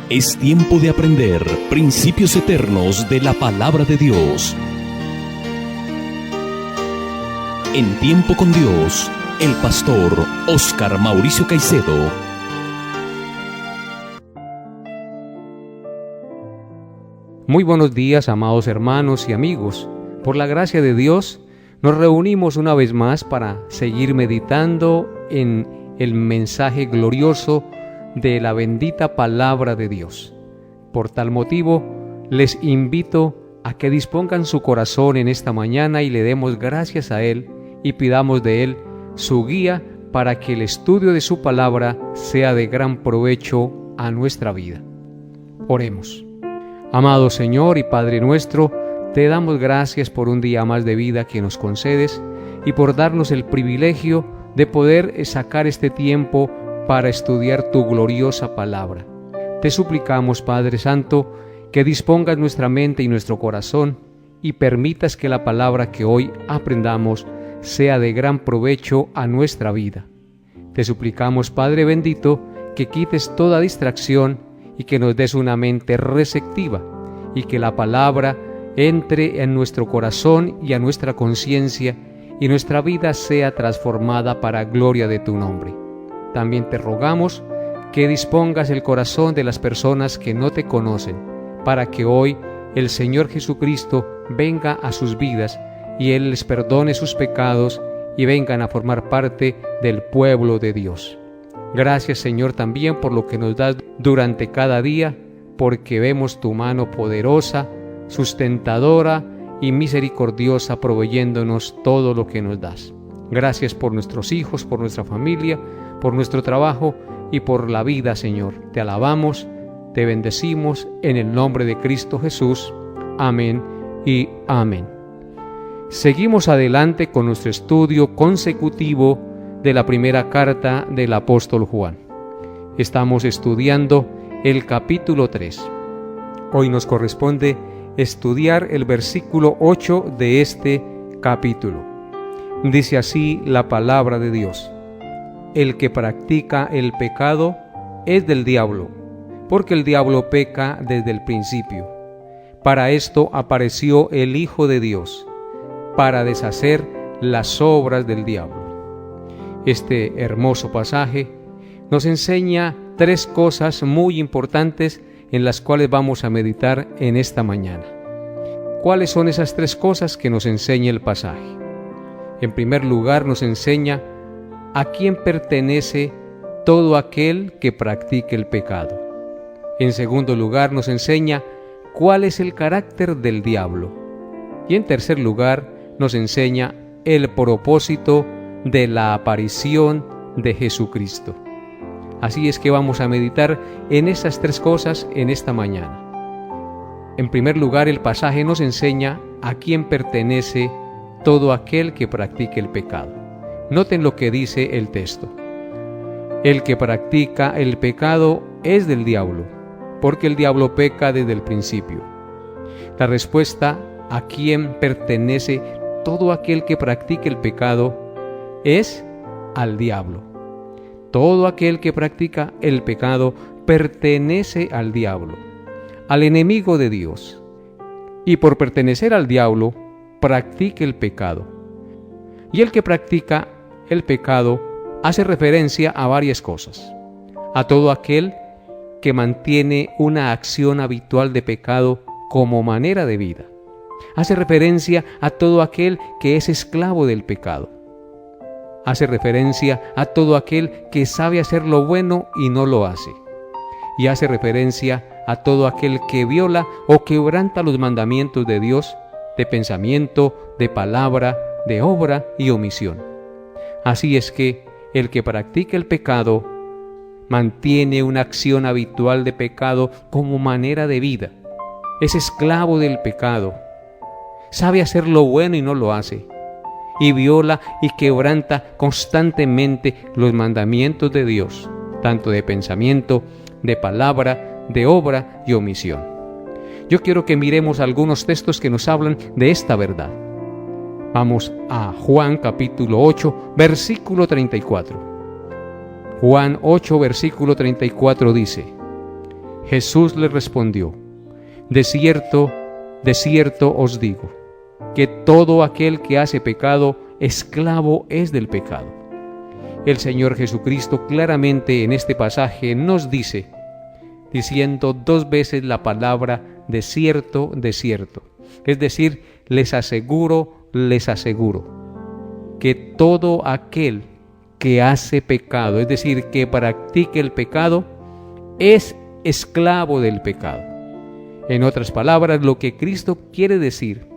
Es tiempo de aprender principios eternos de la palabra de Dios. En Tiempo con Dios, el pastor Óscar Mauricio Caicedo. Muy buenos días, amados hermanos y amigos. Por la gracia de Dios, nos reunimos una vez más para seguir meditando en el mensaje glorioso de la bendita palabra de Dios. Por tal motivo, les invito a que dispongan su corazón en esta mañana y le demos gracias a Él y pidamos de Él su guía para que el estudio de su palabra sea de gran provecho a nuestra vida. Oremos. Amado Señor y Padre nuestro, te damos gracias por un día más de vida que nos concedes y por darnos el privilegio de poder sacar este tiempo para estudiar tu gloriosa palabra. Te suplicamos, Padre Santo, que dispongas nuestra mente y nuestro corazón y permitas que la palabra que hoy aprendamos sea de gran provecho a nuestra vida. Te suplicamos, Padre bendito, que quites toda distracción y que nos des una mente receptiva y que la palabra entre en nuestro corazón y a nuestra conciencia y nuestra vida sea transformada para gloria de tu nombre. También te rogamos que dispongas el corazón de las personas que no te conocen, para que hoy el Señor Jesucristo venga a sus vidas y Él les perdone sus pecados y vengan a formar parte del pueblo de Dios. Gracias, Señor, también por lo que nos das durante cada día, porque vemos tu mano poderosa, sustentadora y misericordiosa proveyéndonos todo lo que nos das. Gracias por nuestros hijos, por nuestra familia, por nuestro trabajo y por la vida, Señor. Te alabamos, te bendecimos en el nombre de Cristo Jesús. Amén y amén. Seguimos adelante con nuestro estudio consecutivo de la primera carta del apóstol Juan. Estamos estudiando el capítulo 3. Hoy nos corresponde estudiar el versículo 8 de este capítulo. Dice así la palabra de Dios: El que practica el pecado es del diablo, porque el diablo peca desde el principio. Para esto apareció el Hijo de Dios, para deshacer las obras del diablo. Este hermoso pasaje nos enseña tres cosas muy importantes en las cuales vamos a meditar en esta mañana. ¿Cuáles son esas tres cosas que nos enseña el pasaje? En primer lugar, nos enseña a quién pertenece todo aquel que practique el pecado. En segundo lugar, nos enseña cuál es el carácter del diablo. Y en tercer lugar, nos enseña el propósito de la aparición de Jesucristo. Así es que vamos a meditar en esas tres cosas en esta mañana. En primer lugar, el pasaje nos enseña a quién pertenece todo aquel que practique el pecado. Noten lo que dice el texto. El que practica el pecado es del diablo, porque el diablo peca desde el principio. La respuesta a quién pertenece todo aquel que practique el pecado es al diablo. Todo aquel que practica el pecado pertenece al diablo, al enemigo de Dios. Y por pertenecer al diablo, practica el pecado. Y el que practica el pecado hace referencia a varias cosas. A todo aquel que mantiene una acción habitual de pecado como manera de vida. Hace referencia a todo aquel que es esclavo del pecado. Hace referencia a todo aquel que sabe hacer lo bueno y no lo hace. Y hace referencia a todo aquel que viola o quebranta los mandamientos de Dios, de pensamiento, de palabra, de obra y omisión. Así es que el que practica el pecado mantiene una acción habitual de pecado como manera de vida. Es esclavo del pecado. Sabe hacer lo bueno y no lo hace. Y viola y quebranta constantemente los mandamientos de Dios, tanto de pensamiento, de palabra, de obra y omisión. Yo quiero que miremos algunos textos que nos hablan de esta verdad. Vamos a Juan capítulo 8, versículo 34. Juan 8, versículo 34 dice: Jesús le respondió: de cierto os digo, que todo aquel que hace pecado, esclavo es del pecado. El Señor Jesucristo claramente en este pasaje nos dice, diciendo 2 veces la palabra de cierto, es decir, les aseguro, que todo aquel que hace pecado, es decir, que practique el pecado, es esclavo del pecado. En otras palabras, lo que Cristo quiere decir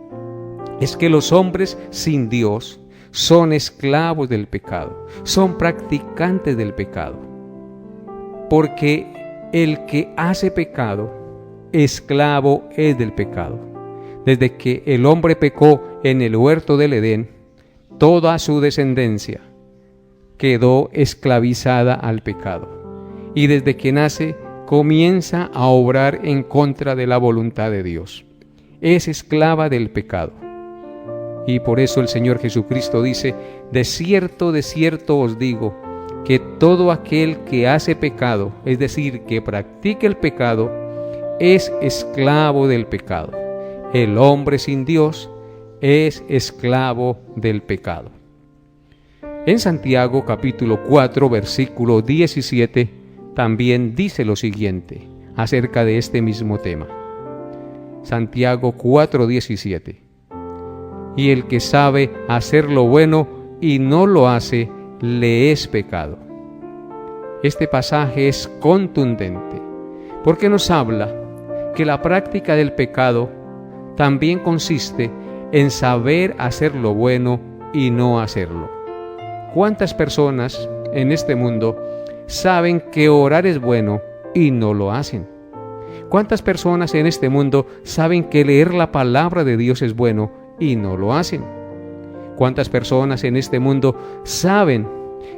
es que los hombres sin Dios son esclavos del pecado, son practicantes del pecado. Porque el que hace pecado, esclavo es del pecado. Desde que el hombre pecó en el huerto del Edén, toda su descendencia quedó esclavizada al pecado. Y desde que nace, comienza a obrar en contra de la voluntad de Dios. Es esclava del pecado. Y por eso el Señor Jesucristo dice, de cierto os digo, que todo aquel que hace pecado, es decir, que practique el pecado, es esclavo del pecado. El hombre sin Dios es esclavo del pecado. En Santiago capítulo 4, versículo 17, también dice lo siguiente acerca de este mismo tema. Santiago 4:17. Y el que sabe hacer lo bueno y no lo hace, le es pecado. Este pasaje es contundente, porque nos habla que la práctica del pecado también consiste en saber hacer lo bueno y no hacerlo. ¿Cuántas personas en este mundo saben que orar es bueno y no lo hacen? ¿Cuántas personas en este mundo saben que leer la palabra de Dios es bueno y no lo hacen? ¿Cuántas personas en este mundo saben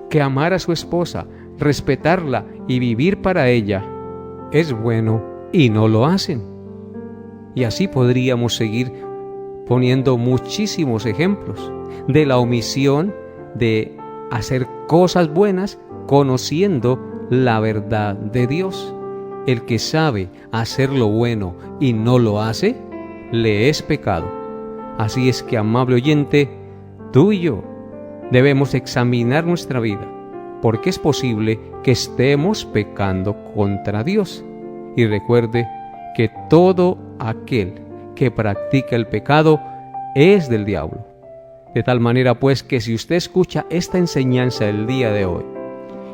que amar a su esposa, respetarla y vivir para ella es bueno y no lo hacen? Y así podríamos seguir poniendo muchísimos ejemplos de la omisión de hacer cosas buenas conociendo la verdad de Dios. El que sabe hacer lo bueno y no lo hace, le es pecado. Así es que, amable oyente, tú y yo debemos examinar nuestra vida, porque es posible que estemos pecando contra Dios. Y recuerde que todo aquel que practica el pecado es del diablo. De tal manera pues que si usted escucha esta enseñanza el día de hoy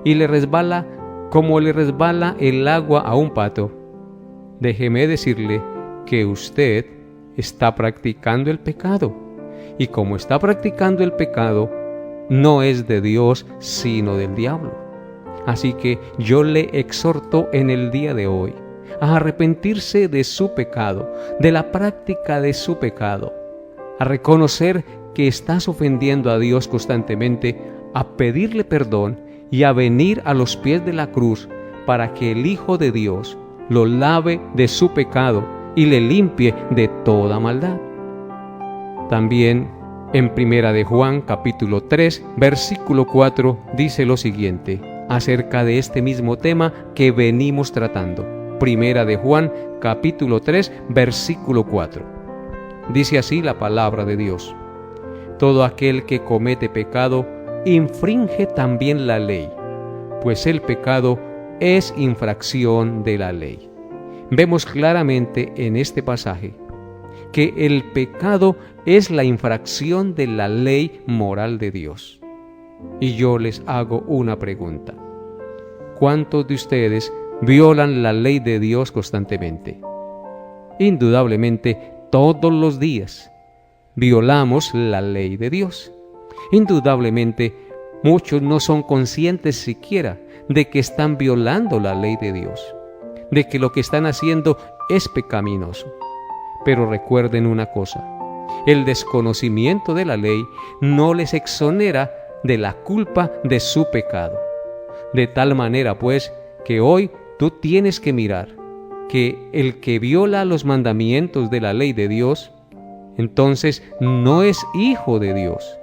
y le resbala como le resbala el agua a un pato, déjeme decirle que usted está practicando el pecado. Y como está practicando el pecado, no es de Dios, sino del diablo. Así que yo le exhorto en el día de hoy a arrepentirse de su pecado, de la práctica de su pecado, a reconocer que estás ofendiendo a Dios constantemente, a pedirle perdón y a venir a los pies de la cruz para que el Hijo de Dios lo lave de su pecado y le limpie de toda maldad. También en Primera de Juan capítulo 3 versículo 4 dice lo siguiente acerca de este mismo tema que venimos tratando. Primera de Juan capítulo 3 versículo 4. Dice así la palabra de Dios: todo aquel que comete pecado infringe también la ley, pues el pecado es infracción de la ley. Vemos claramente en este pasaje que el pecado es la infracción de la ley moral de Dios. Y yo les hago una pregunta: ¿cuántos de ustedes violan la ley de Dios constantemente? Indudablemente, todos los días violamos la ley de Dios. Indudablemente, muchos no son conscientes siquiera de que están violando la ley de Dios, de que lo que están haciendo es pecaminoso. Pero recuerden una cosa: el desconocimiento de la ley no les exonera de la culpa de su pecado. De tal manera, pues, que hoy tú tienes que mirar que el que viola los mandamientos de la ley de Dios, entonces no es hijo de Dios,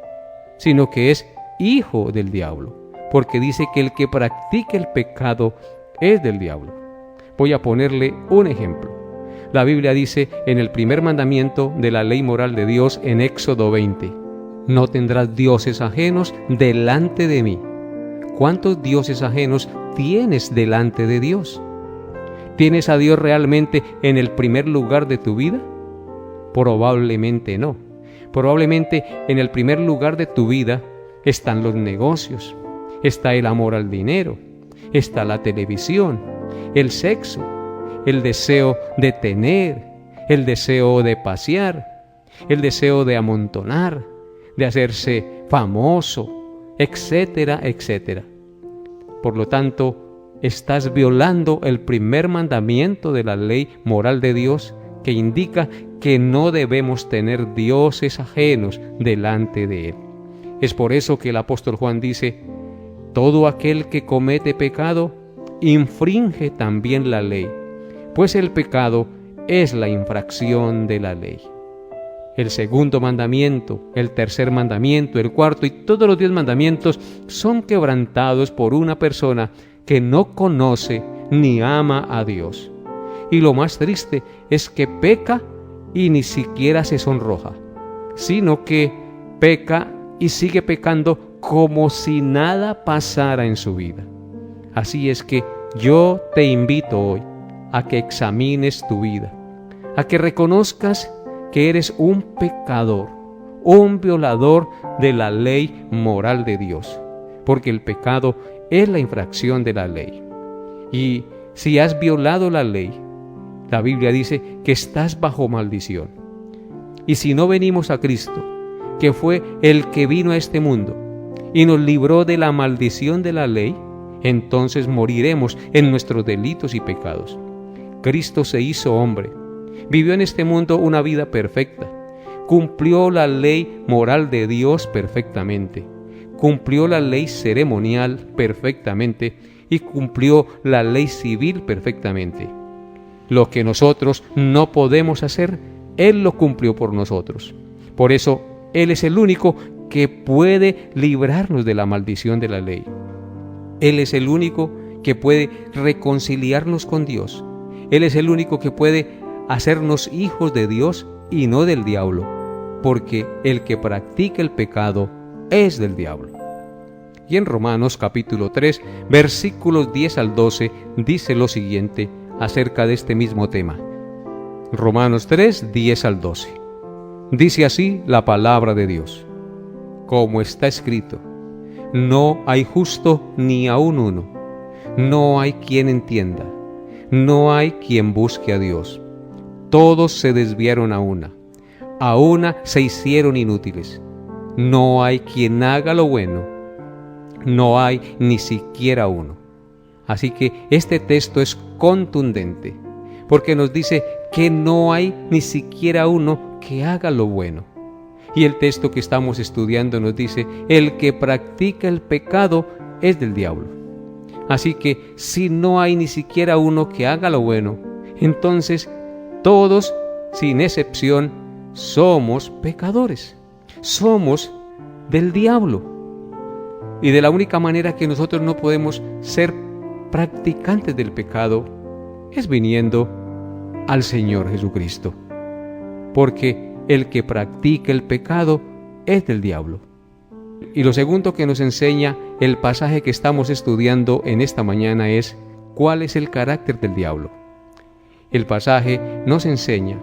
sino que es hijo del diablo, porque dice que el que practica el pecado es del diablo. Voy a ponerle un ejemplo. La Biblia dice en el primer mandamiento de la ley moral de Dios en Éxodo 20, no tendrás dioses ajenos delante de mí. ¿Cuántos dioses ajenos tienes delante de Dios? ¿Tienes a Dios realmente en el primer lugar de tu vida? Probablemente no. Probablemente en el primer lugar de tu vida están los negocios, está el amor al dinero, está la televisión, el sexo, el deseo de tener, el deseo de pasear, el deseo de amontonar, de hacerse famoso, etcétera, etcétera. Por lo tanto, estás violando el primer mandamiento de la ley moral de Dios, que indica que no debemos tener dioses ajenos delante de Él. Es por eso que el apóstol Juan dice, todo aquel que comete pecado infringe también la ley, pues el pecado es la infracción de la ley. El segundo mandamiento, el tercer mandamiento, el cuarto y todos los 10 mandamientos son quebrantados por una persona que no conoce ni ama a Dios. Y lo más triste es que peca y ni siquiera se sonroja, sino que peca y sigue pecando como si nada pasara en su vida. Así es que yo te invito hoy a que examines tu vida, a que reconozcas que eres un pecador, un violador de la ley moral de Dios, porque el pecado es la infracción de la ley. Y si has violado la ley, la Biblia dice que estás bajo maldición. Y si no venimos a Cristo, que fue el que vino a este mundo y nos libró de la maldición de la ley, entonces moriremos en nuestros delitos y pecados. Cristo se hizo hombre, vivió en este mundo una vida perfecta, cumplió la ley moral de Dios perfectamente, cumplió la ley ceremonial perfectamente y cumplió la ley civil perfectamente. Lo que nosotros no podemos hacer, Él lo cumplió por nosotros. Por eso, Él es el único que puede librarnos de la maldición de la ley. Él es el único que puede reconciliarnos con Dios. Él es el único que puede hacernos hijos de Dios y no del diablo, porque el que practica el pecado es del diablo. Y en Romanos capítulo 3, versículos 10 al 12, dice lo siguiente acerca de este mismo tema. Romanos 3, 10 al 12. Dice así la palabra de Dios. Como está escrito, no hay justo ni aun uno, no hay quien entienda, no hay quien busque a Dios. Todos se desviaron a una se hicieron inútiles. No hay quien haga lo bueno, no hay ni siquiera uno. Así que este texto es contundente, porque nos dice que no hay ni siquiera uno que haga lo bueno. Y el texto que estamos estudiando nos dice, el que practica el pecado es del diablo. Así que si no hay ni siquiera uno que haga lo bueno, entonces todos, sin excepción, somos pecadores. Somos del diablo. Y de la única manera que nosotros no podemos ser practicantes del pecado es viniendo al Señor Jesucristo. Porque el que practica el pecado es del diablo. Y lo segundo que nos enseña el pasaje que estamos estudiando en esta mañana es cuál es el carácter del diablo. El pasaje nos enseña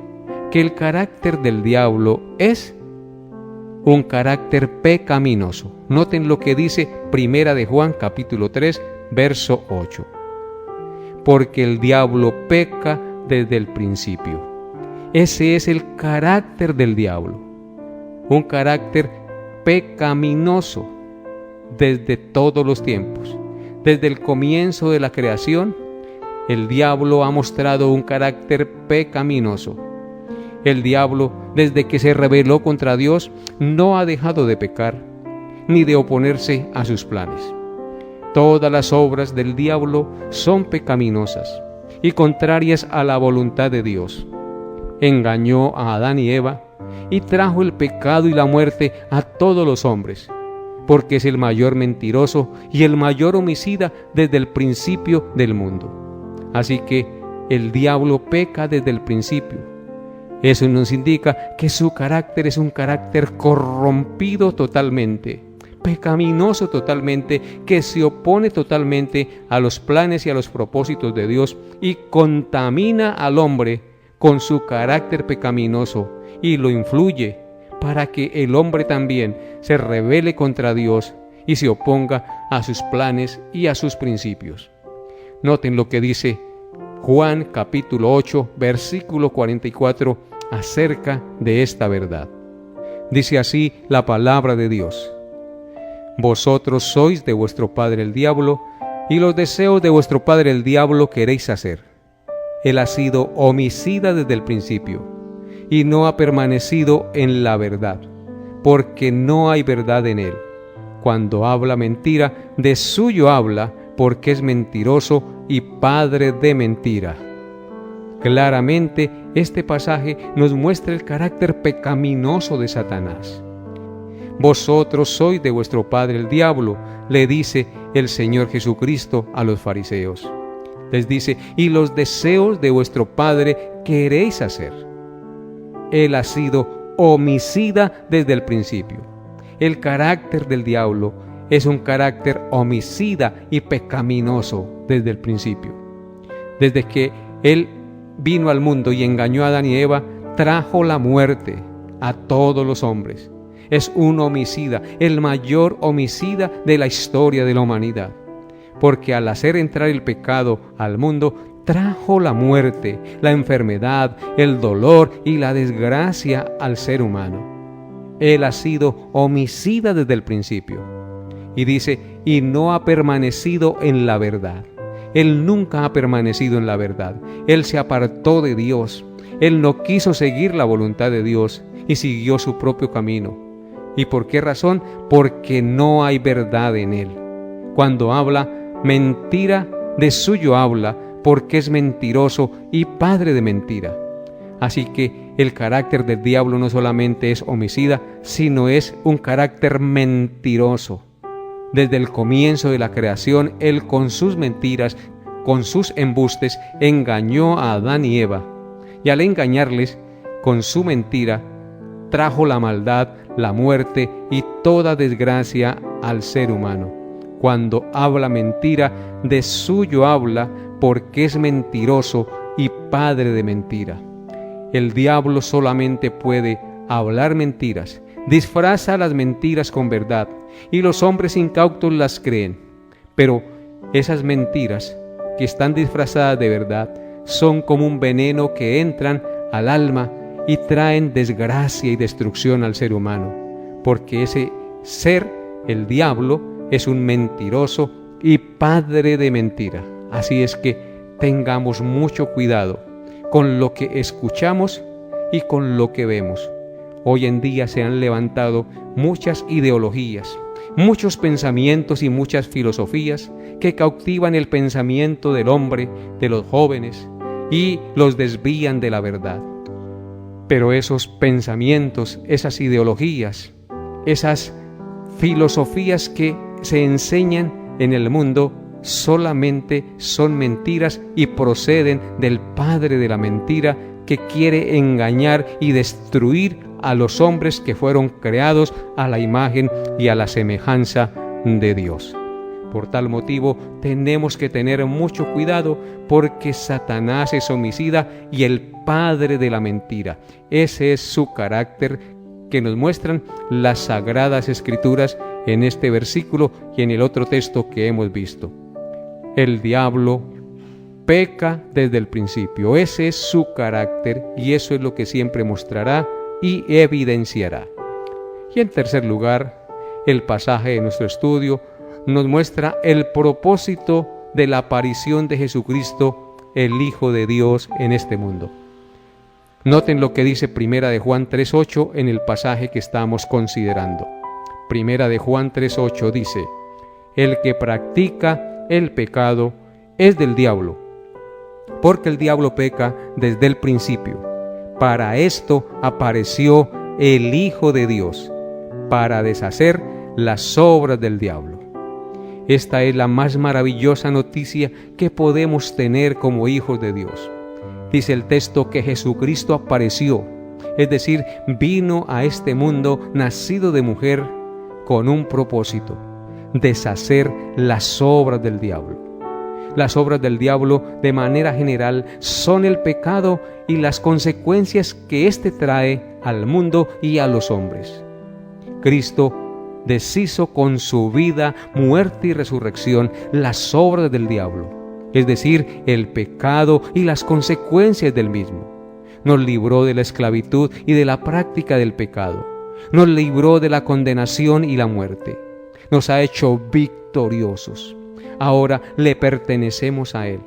que el carácter del diablo es un carácter pecaminoso. Noten lo que dice Primera de Juan capítulo 3, verso 8. Porque el diablo peca desde el principio. Ese es el carácter del diablo. Un carácter pecaminoso desde todos los tiempos. Desde el comienzo de la creación, el diablo ha mostrado un carácter pecaminoso. El diablo, desde que se rebeló contra Dios, no ha dejado de pecar, ni de oponerse a sus planes. Todas las obras del diablo son pecaminosas y contrarias a la voluntad de Dios. Engañó a Adán y Eva y trajo el pecado y la muerte a todos los hombres, porque es el mayor mentiroso y el mayor homicida desde el principio del mundo. Así que el diablo peca desde el principio. Eso nos indica que su carácter es un carácter corrompido totalmente, pecaminoso totalmente, que se opone totalmente a los planes y a los propósitos de Dios y contamina al hombre con su carácter pecaminoso y lo influye para que el hombre también se rebele contra Dios y se oponga a sus planes y a sus principios. Noten lo que dice Juan capítulo 8, versículo 44 acerca de esta verdad. Dice así la palabra de Dios: Vosotros sois de vuestro padre el diablo, y los deseos de vuestro padre el diablo queréis hacer. Él ha sido homicida desde el principio, y no ha permanecido en la verdad, porque no hay verdad en él. Cuando habla mentira, de suyo habla, porque es mentiroso y padre de mentira. Claramente, este pasaje nos muestra el carácter pecaminoso de Satanás. Vosotros sois de vuestro padre el diablo, le dice el Señor Jesucristo a los fariseos. Les dice, y los deseos de vuestro padre queréis hacer. Él ha sido homicida desde el principio. El carácter del diablo es un carácter homicida y pecaminoso desde el principio. Desde que él vino al mundo y engañó a Adán y Eva, trajo la muerte a todos los hombres. Es un homicida, el mayor homicida de la historia de la humanidad. Porque al hacer entrar el pecado al mundo, trajo la muerte, la enfermedad, el dolor y la desgracia al ser humano. Él ha sido homicida desde el principio. Y dice, y no ha permanecido en la verdad. Él nunca ha permanecido en la verdad. Él se apartó de Dios. Él no quiso seguir la voluntad de Dios y siguió su propio camino. ¿Y por qué razón? Porque no hay verdad en él. Cuando habla mentira, de suyo habla, porque es mentiroso y padre de mentira. Así que el carácter del diablo no solamente es homicida, sino es un carácter mentiroso. Desde el comienzo de la creación, él con sus mentiras, con sus embustes, engañó a Adán y Eva. Y al engañarles con su mentira, trajo la maldad, la muerte y toda desgracia al ser humano. Cuando habla mentira, de suyo habla, porque es mentiroso y padre de mentira. El diablo solamente puede hablar mentiras, disfraza las mentiras con verdad, y los hombres incautos las creen. Pero esas mentiras que están disfrazadas de verdad son como un veneno que entran al alma y traen desgracia y destrucción al ser humano, porque ese ser, el diablo, es un mentiroso y padre de mentira. Así es que tengamos mucho cuidado con lo que escuchamos y con lo que vemos. Hoy en día se han levantado muchas ideologías, muchos pensamientos y muchas filosofías que cautivan el pensamiento del hombre, de los jóvenes, y los desvían de la verdad. Pero esos pensamientos, esas ideologías, esas filosofías que se enseñan en el mundo solamente son mentiras y proceden del padre de la mentira, que quiere engañar y destruir a los hombres que fueron creados a la imagen y a la semejanza de Dios. Por tal motivo tenemos que tener mucho cuidado, porque Satanás es homicida y el padre de la mentira. Ese es su carácter que nos muestran las Sagradas Escrituras en este versículo y en el otro texto que hemos visto. El diablo peca desde el principio. Ese es su carácter y eso es lo que siempre mostrará y evidenciará. Y en tercer lugar, el pasaje de nuestro estudio nos muestra el propósito de la aparición de Jesucristo, el Hijo de Dios, en este mundo. Noten lo que dice Primera de Juan 3:8 en el pasaje que estamos considerando. Primera de Juan 3:8 dice: el que practica el pecado es del diablo, porque el diablo peca desde el principio. Para esto apareció el Hijo de Dios, para deshacer las obras del diablo. Esta es la más maravillosa noticia que podemos tener como hijos de Dios. dice el texto que Jesucristo apareció, es decir, vino a este mundo nacido de mujer con un propósito: deshacer las obras del diablo. Las obras del diablo, de manera general, son el pecado y las consecuencias que éste trae al mundo y a los hombres. Cristo deshizo con su vida, muerte y resurrección las obras del diablo, es decir, el pecado y las consecuencias del mismo. Nos libró de la esclavitud y de la práctica del pecado. Nos libró de la condenación y la muerte. Nos ha hecho victoriosos. Ahora le pertenecemos a Él.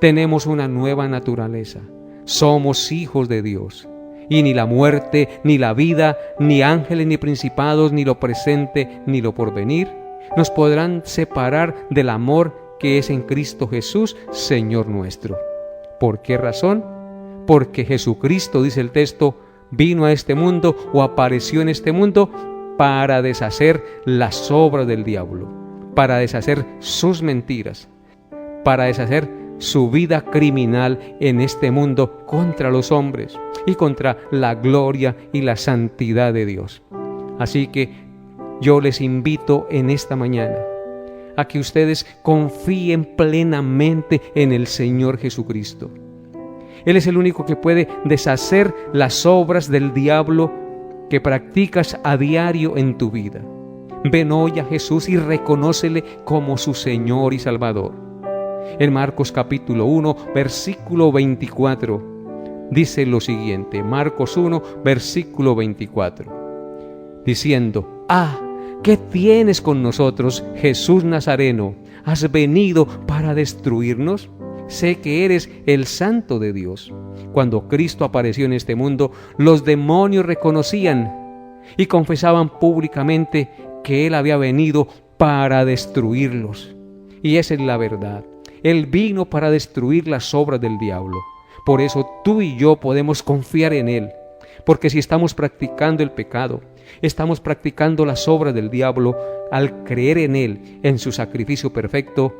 Tenemos una nueva naturaleza. Somos hijos de Dios. Y ni la muerte, ni la vida, ni ángeles, ni principados, ni lo presente, ni lo porvenir, nos podrán separar del amor que es en Cristo Jesús, Señor nuestro. ¿Por qué razón? Porque Jesucristo, dice el texto, vino a este mundo o apareció en este mundo para deshacer las obras del diablo, para deshacer sus mentiras, para deshacer su vida criminal en este mundo contra los hombres y contra la gloria y la santidad de Dios. Así que yo les invito en esta mañana a que ustedes confíen plenamente en el Señor Jesucristo. Él es el único que puede deshacer las obras del diablo que practicas a diario en tu vida. Ven hoy a Jesús y reconócele como su Señor y Salvador. En Marcos capítulo 1, versículo 24, dice lo siguiente, Marcos 1, versículo 24, diciendo: ¿qué tienes con nosotros, Jesús Nazareno? ¿Has venido para destruirnos? Sé que eres el Santo de Dios. Cuando Cristo apareció en este mundo, los demonios reconocían y confesaban públicamente que Él había venido para destruirlos. Y esa es la verdad. Él vino para destruir las obras del diablo. Por eso tú y yo podemos confiar en Él. Porque si estamos practicando el pecado, estamos practicando las obras del diablo, al creer en Él, en su sacrificio perfecto,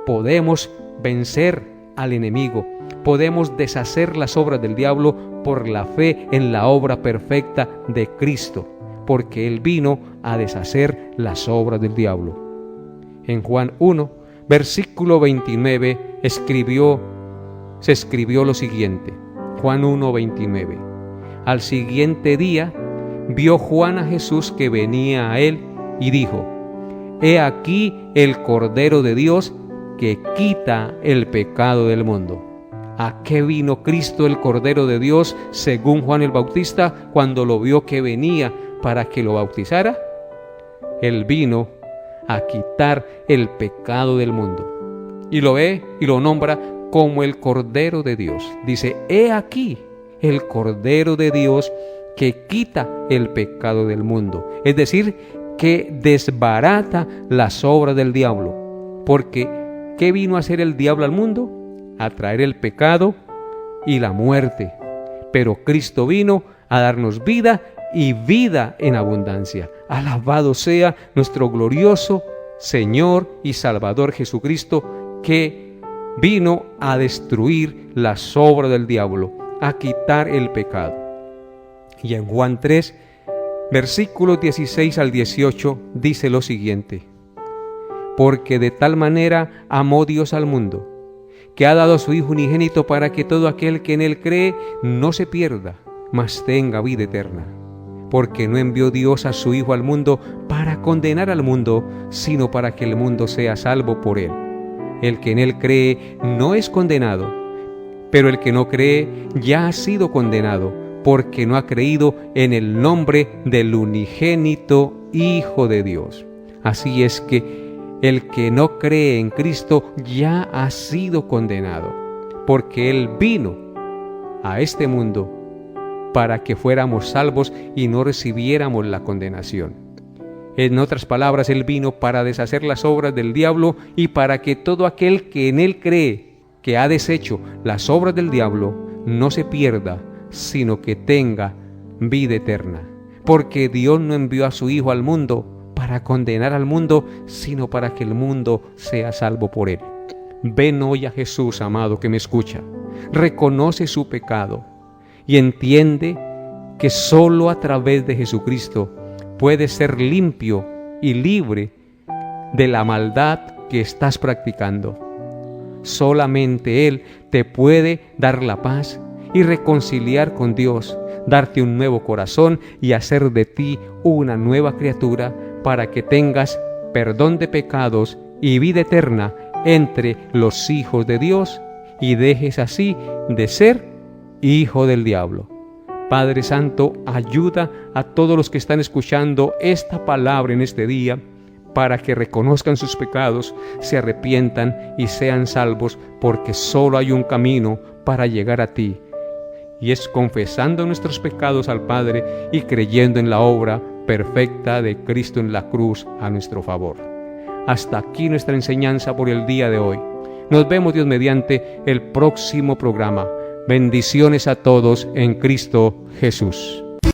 podemos vencer al enemigo. Podemos deshacer las obras del diablo por la fe en la obra perfecta de Cristo, porque Él vino a deshacer las obras del diablo. En Juan 1, versículo 29, se escribió lo siguiente. Juan 1, 29. Al siguiente día vio Juan a Jesús que venía a él y dijo: He aquí el Cordero de Dios que quita el pecado del mundo. ¿A qué vino Cristo, el Cordero de Dios, según Juan el Bautista, cuando lo vio que venía para que lo bautizara? Él vino a quitar el pecado del mundo. Y lo ve y lo nombra como el Cordero de Dios. Dice: he aquí el Cordero de Dios que quita el pecado del mundo. Es decir, que desbarata las obras del diablo. Porque ¿qué vino a hacer el diablo al mundo? A traer el pecado y la muerte. Pero Cristo vino a darnos vida y vida en abundancia. Alabado sea nuestro glorioso Señor y Salvador Jesucristo, que vino a destruir las obras del diablo, a quitar el pecado. Y en Juan 3, versículos 16 al 18, dice lo siguiente: Porque de tal manera amó Dios al mundo, que ha dado a su Hijo unigénito para que todo aquel que en Él cree no se pierda, mas tenga vida eterna. Porque no envió Dios a su Hijo al mundo para condenar al mundo, sino para que el mundo sea salvo por Él. El que en Él cree no es condenado, pero el que no cree ya ha sido condenado, porque no ha creído en el nombre del unigénito Hijo de Dios. Así es que el que no cree en Cristo ya ha sido condenado, porque Él vino a este mundo para que fuéramos salvos y no recibiéramos la condenación. En otras palabras, Él vino para deshacer las obras del diablo y para que todo aquel que en Él cree, que ha deshecho las obras del diablo, no se pierda, sino que tenga vida eterna. Porque Dios no envió a su Hijo al mundo para condenar al mundo, sino para que el mundo sea salvo por Él. Ven hoy a Jesús, amado, que me escucha. reconoce su pecado y entiende que solo a través de Jesucristo puede ser limpio y libre de la maldad que estás practicando. Solamente Él te puede dar la paz y reconciliar con Dios, darte un nuevo corazón y hacer de ti una nueva criatura para que tengas perdón de pecados y vida eterna entre los hijos de Dios y dejes así de ser hijo del diablo. Padre Santo, ayuda a todos los que están escuchando esta palabra en este día para que reconozcan sus pecados, se arrepientan y sean salvos, porque solo hay un camino para llegar a ti, y es confesando nuestros pecados al Padre y creyendo en la obra perfecta de Cristo en la cruz a nuestro favor. Hasta aquí nuestra enseñanza por el día de hoy. Nos vemos, Dios mediante, el próximo programa. Bendiciones a todos en Cristo Jesús.